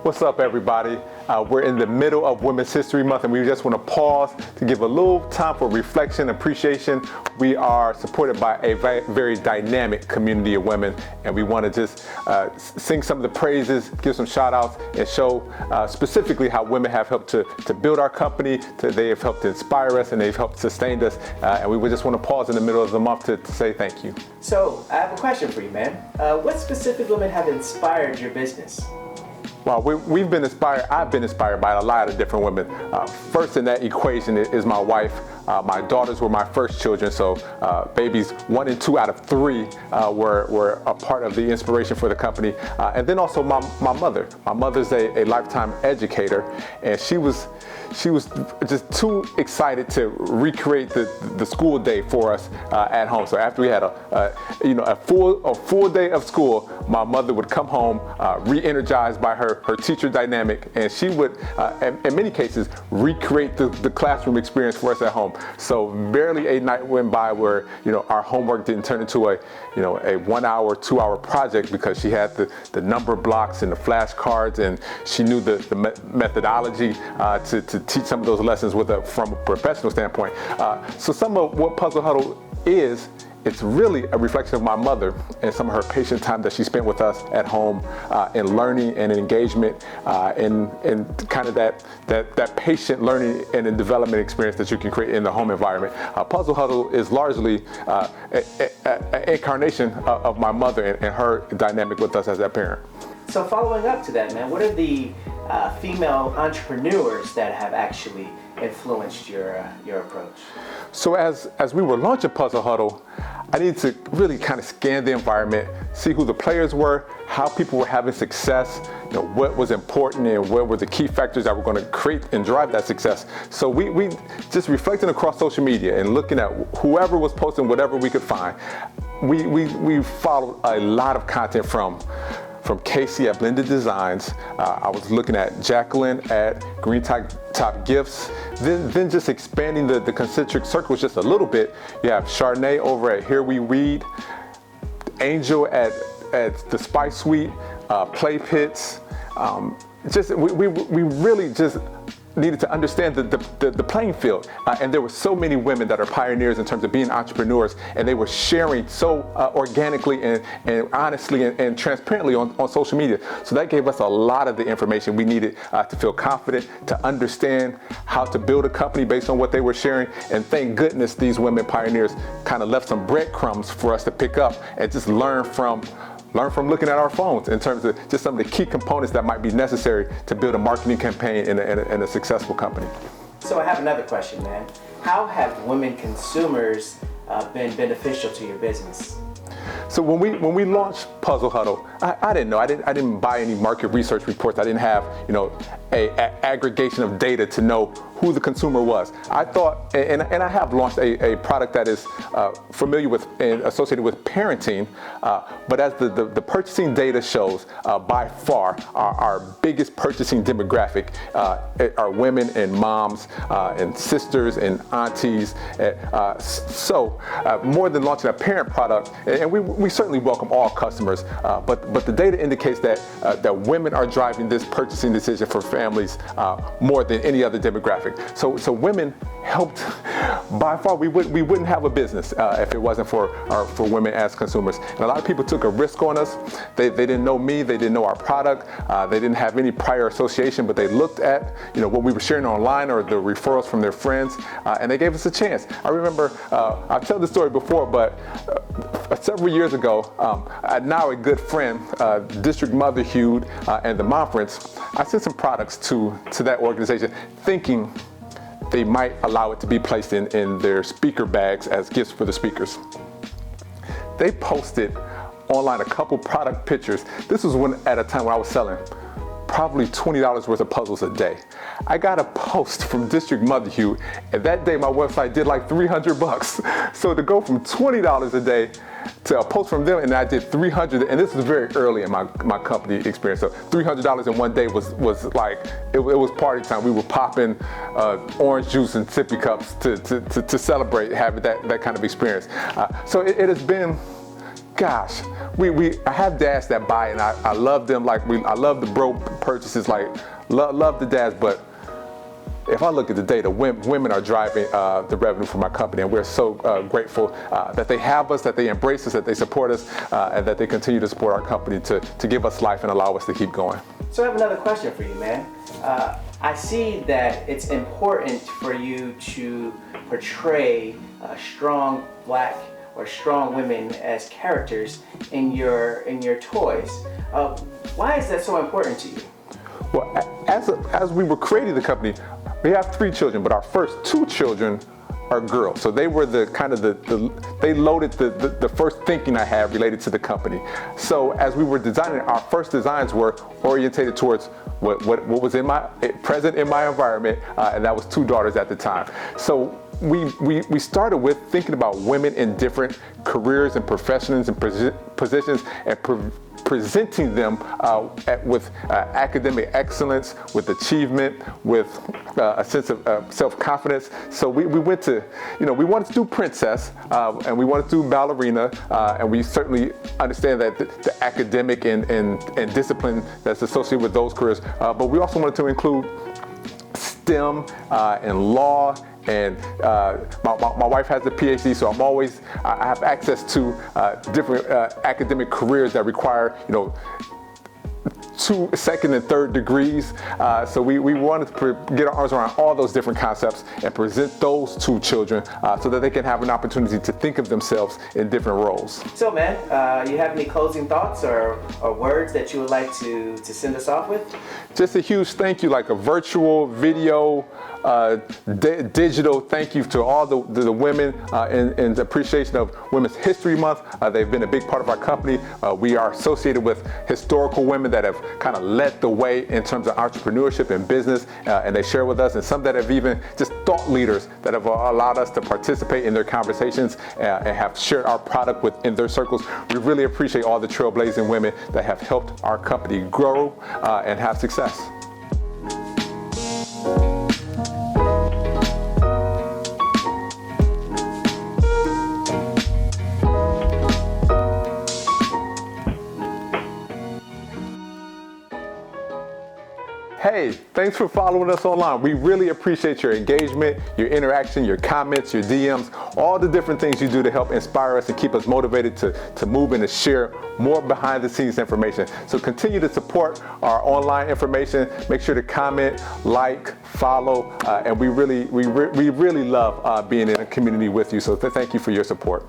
What's up, everybody? We're in the middle of Women's History Month, and we just want to pause to give a little time for reflection and appreciation. We are supported by a very dynamic community of women, and we want to just sing some of the praises, give some shout outs, and show specifically how women have helped to build our company. They have helped to inspire us, and they've helped sustain us. And we would just want to pause in the middle of the month to say thank you. So, I have a question for you, man. What specific women have inspired your business? Well, we've been inspired. I've been inspired by a lot of different women. First in that equation is my wife. My daughters were my first children, so babies 1 and 2 out of 3 were a part of the inspiration for the company. And then also my mother. My mother's a lifetime educator, and she was just too excited to recreate the school day for us at home. So after we had a full day of school, my mother would come home re-energized by her teacher dynamic, and she would, in many cases, recreate the classroom experience for us at home. So barely a night went by where our homework didn't turn into a 1 hour, 2 hour project, because she had the number blocks and the flashcards, and she knew the methodology to teach some of those lessons from a professional standpoint. So some of what Puzzle Huddle is, it's really a reflection of my mother and some of her patient time that she spent with us at home in learning and engagement, in kind of that patient learning and development experience that you can create in the home environment. Puzzle Huddle is largely an incarnation of my mother and her dynamic with us as that parent. So following up to that, man, what are the female entrepreneurs that have actually influenced your approach? So as we were launching Puzzle Huddle, I needed to really kind of scan the environment, see who the players were, how people were having success, what was important, and what were the key factors that were going to create and drive that success. So we just reflecting across social media and looking at whoever was posting whatever we could find. We followed a lot of content from Casey at Blended Designs. I was looking at Jacqueline at Green Top Gifts. Then just expanding the concentric circles just a little bit. You have Charnay over at Here We Read, Angel at the Spice Suite, Play Pits. We really just needed to understand the playing field. And there were so many women that are pioneers in terms of being entrepreneurs, and they were sharing so organically and honestly and transparently on social media. So that gave us a lot of the information we needed to feel confident, to understand how to build a company based on what they were sharing. And thank goodness these women pioneers kind of left some breadcrumbs for us to pick up and just learn from looking at our phones in terms of just some of the key components that might be necessary to build a marketing campaign in a successful company. So I have another question, man. How have women consumers been beneficial to your business? So when we launched Puzzle Huddle, I didn't know. I didn't buy any market research reports. I didn't have a aggregation of data to know who the consumer was. I thought, and I have launched a product that is familiar with and associated with parenting, but as the purchasing data shows, by far our biggest purchasing demographic are women and moms and sisters and aunties. So more than launching a parent product, and we certainly welcome all customers, but the data indicates that women are driving this purchasing decision for families more than any other demographic. So women helped by far. We wouldn't have a business if it wasn't for women as consumers. And a lot of people took a risk on us. They didn't know me. They didn't know our product. They didn't have any prior association, but they looked at what we were sharing online or the referrals from their friends, and they gave us a chance. I remember I've told this story before, but several years ago, now a good friend, District Mother Hugh and the Monfrents, I sent some products to that organization thinking they might allow it to be placed in their speaker bags as gifts for the speakers. They posted online a couple product pictures. This was at a time when I was selling probably $20 worth of puzzles a day. I got a post from District Mother Hugh, and that day my website did like $300. So to go from $20 a day to a post from them, and I did $300, and this was very early in my company experience. So $300 in one day was like it was party time. We were popping orange juice and sippy cups to celebrate having that kind of experience. So it has been Gosh, I have dads that buy, and I love them. I love the bro purchases. Love the dads, but if I look at the data, women are driving the revenue for my company, and we're so grateful that they have us, that they embrace us, that they support us, and that they continue to support our company to give us life and allow us to keep going. So I have another question for you, man. I see that it's important for you to portray strong black or strong women as characters in your toys. Why is that so important to you? Well, as we were creating the company, we have 3 children, but our first 2 children are girls. So they were they loaded the first thinking I had related to the company. So as we were designing, our first designs were orientated towards what was present in my environment, and that was 2 daughters at the time. So we started with thinking about women in different careers and professions and positions, and presenting them with academic excellence, with achievement, with a sense of self-confidence. So we went to, we wanted to do princess, and we wanted to do ballerina, and we certainly understand that the academic and discipline that's associated with those careers, but we also wanted to include STEM and law. And my wife has a PhD, so I have access to different academic careers that require, 2 second and third degrees. So we wanted to get our arms around all those different concepts and present those to children so that they can have an opportunity to think of themselves in different roles. So, man, you have any closing thoughts or words that you would like to send us off with? Just a huge thank you, like a virtual, video, digital thank you to all the women in appreciation of Women's History Month. They've been a big part of our company. We are associated with historical women that have kind of led the way in terms of entrepreneurship and business, and they share with us, and some that have even just thought leaders that have allowed us to participate in their conversations and have shared our product within their circles. We really appreciate all the trailblazing women that have helped our company grow and have success. Hey, thanks for following us online. We really appreciate your engagement, your interaction, your comments, your DMs, all the different things you do to help inspire us and keep us motivated to move and to share more behind the scenes information. So continue to support our online information. Make sure to comment, like, follow, and we really love being in a community with you. So thank you for your support.